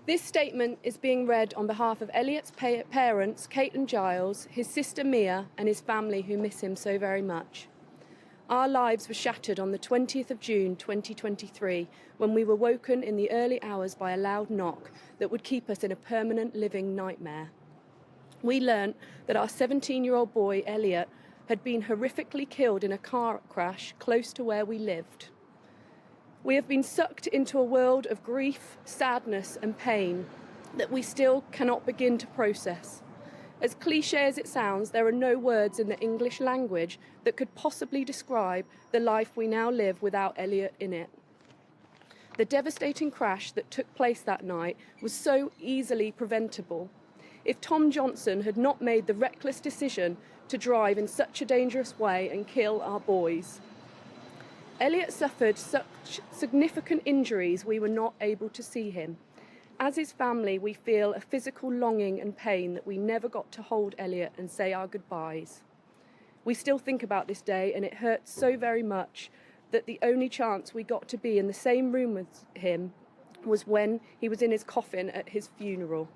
This statement is being read on behalf of Elliot's parents, Kate and Giles, his sister Mia, and his family who miss him so very much. Our lives were shattered on the 20th of June 2023 when we were woken in the early hours by a loud knock that would keep us in a permanent living nightmare. We learnt that our 17-year-old boy, Elliot, had been horrifically killed in a car crash close to where we lived. We have been sucked into a world of grief, sadness and pain that we still cannot begin to process. As cliché as it sounds, there are no words in the English language that could possibly describe the life we now live without Elliot in it. The devastating crash that took place that night was so easily preventable. If Tom Johnson had not made the reckless decision to drive in such a dangerous way and kill our boys. Elliot suffered such significant injuries we were not able to see him. As his family, we feel a physical longing and pain that we never got to hold Elliot and say our goodbyes. We still think about this day, and it hurts so very much that the only chance we got to be in the same room with him was when he was in his coffin at his funeral.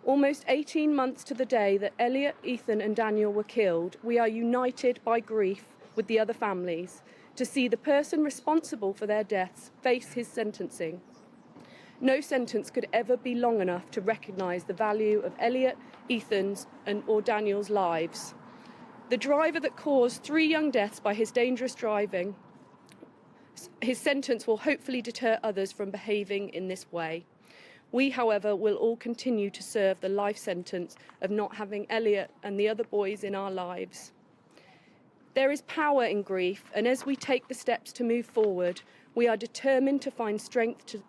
Almost 18 months to the day that Elliot, Ethan and Daniel were killed, we are united by grief with the other families to see the person responsible for their deaths face his sentencing. No sentence could ever be long enough to recognise the value of Elliot, Ethan's or Daniel's lives. The driver that caused 3 young deaths by his dangerous driving, his sentence will hopefully deter others from behaving in this way. We, however, will all continue to serve the life sentence of not having Elliot and the other boys in our lives. There is power in grief, and as we take the steps to move forward, we are determined to find strength to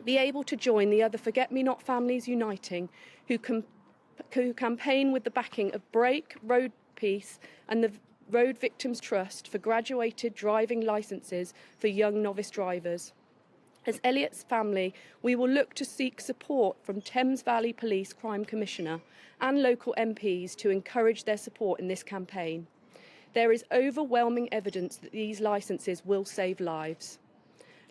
be able to join the other Forget-Me-Not families uniting who campaign with the backing of Break, Road Peace and the Road Victims Trust for graduated driving licences for young novice drivers. As Elliot's family, we will look to seek support from Thames Valley Police Crime Commissioner and local MPs to encourage their support in this campaign. There is overwhelming evidence that these licences will save lives.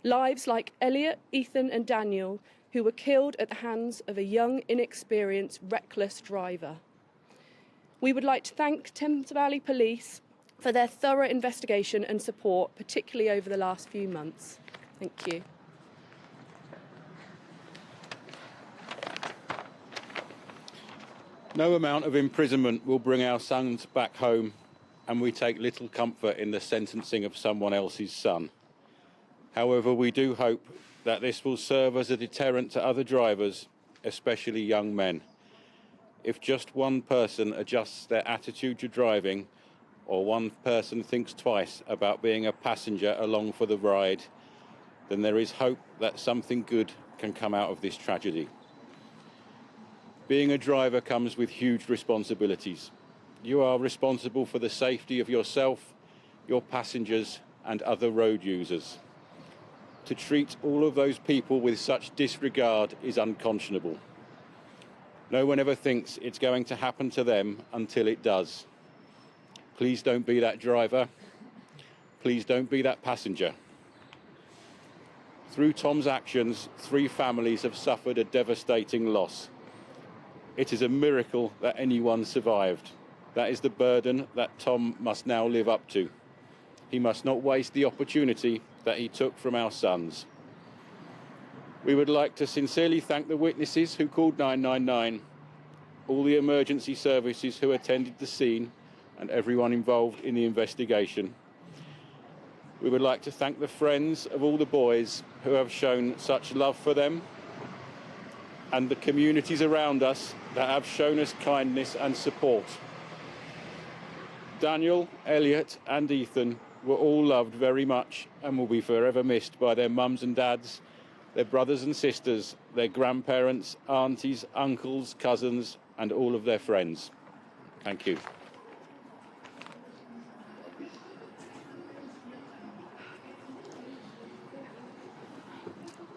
Lives like Elliot, Ethan and Daniel, who were killed at the hands of a young, inexperienced, reckless driver. We would like to thank Thames Valley Police for their thorough investigation and support, particularly over the last few months. Thank you. No amount of imprisonment will bring our sons back home, and we take little comfort in the sentencing of someone else's son. However, we do hope that this will serve as a deterrent to other drivers, especially young men. If just one person adjusts their attitude to driving, or one person thinks twice about being a passenger along for the ride, then there is hope that something good can come out of this tragedy. Being a driver comes with huge responsibilities. You are responsible for the safety of yourself, your passengers, and other road users. To treat all of those people with such disregard is unconscionable. No one ever thinks it's going to happen to them until it does. Please don't be that driver. Please don't be that passenger. Through Tom's actions, 3 families have suffered a devastating loss. It is a miracle that anyone survived. That is the burden that Tom must now live up to. He must not waste the opportunity that he took from our sons. We would like to sincerely thank the witnesses who called 999, all the emergency services who attended the scene, and everyone involved in the investigation. We would like to thank the friends of all the boys who have shown such love for them, and the communities around us that have shown us kindness and support. Daniel, Elliot and Ethan were all loved very much and will be forever missed by their mums and dads, their brothers and sisters, their grandparents, aunties, uncles, cousins and all of their friends. Thank you.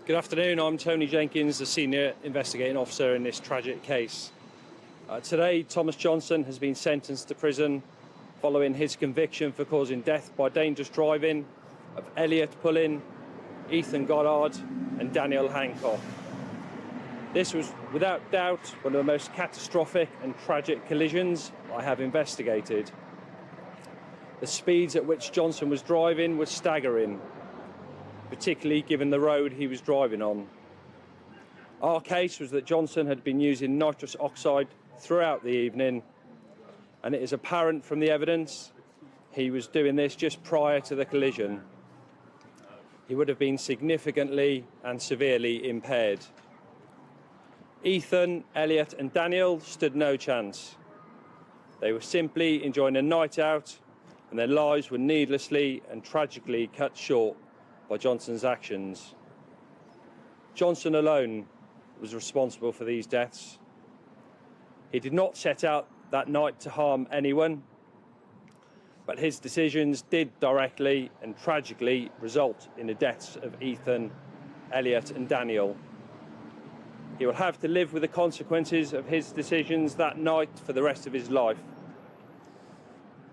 Good afternoon, I'm Tony Jenkins, the Senior Investigating Officer in this tragic case. Today, Thomas Johnson has been sentenced to prison following his conviction for causing death by dangerous driving of Elliot Pullen, Ethan Goddard and Daniel Hancock. This was without doubt one of the most catastrophic and tragic collisions I have investigated. The speeds at which Johnson was driving were staggering, particularly given the road he was driving on. Our case was that Johnson had been using nitrous oxide throughout the evening, and it is apparent from the evidence he was doing this just prior to the collision. He would have been significantly and severely impaired. Ethan, Elliot and Daniel stood no chance. They were simply enjoying a night out, and their lives were needlessly and tragically cut short by Johnson's actions. Johnson alone was responsible for these deaths. He did not set out that night to harm anyone, but his decisions did directly and tragically result in the deaths of Ethan, Elliot and Daniel. He will have to live with the consequences of his decisions that night for the rest of his life.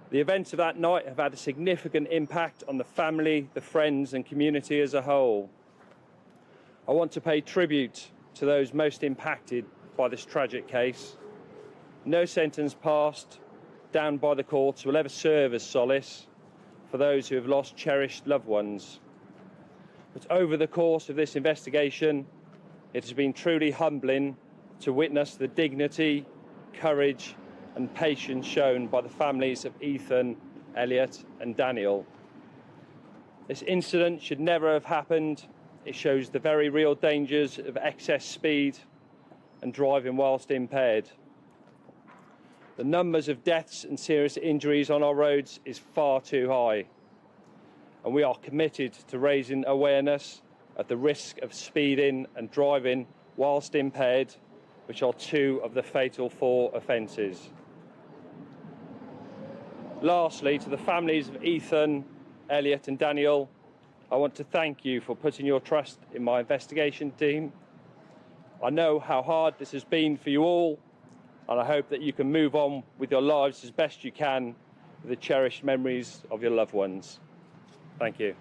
The events of that night have had a significant impact on the family, the friends and community as a whole. I want to pay tribute to those most impacted by this tragic case. No sentence passed down by the courts will ever serve as solace for those who have lost cherished loved ones. But over the course of this investigation, it has been truly humbling to witness the dignity, courage and patience shown by the families of Ethan, Elliot and Daniel. This incident should never have happened. It shows the very real dangers of excess speed and driving whilst impaired. The numbers of deaths and serious injuries on our roads is far too high, and we are committed to raising awareness of the risk of speeding and driving whilst impaired, which are two of the fatal 4 offences. Lastly, to the families of Ethan, Elliot and Daniel, I want to thank you for putting your trust in my investigation team. I know how hard this has been for you all, and I hope that you can move on with your lives as best you can with the cherished memories of your loved ones. Thank you.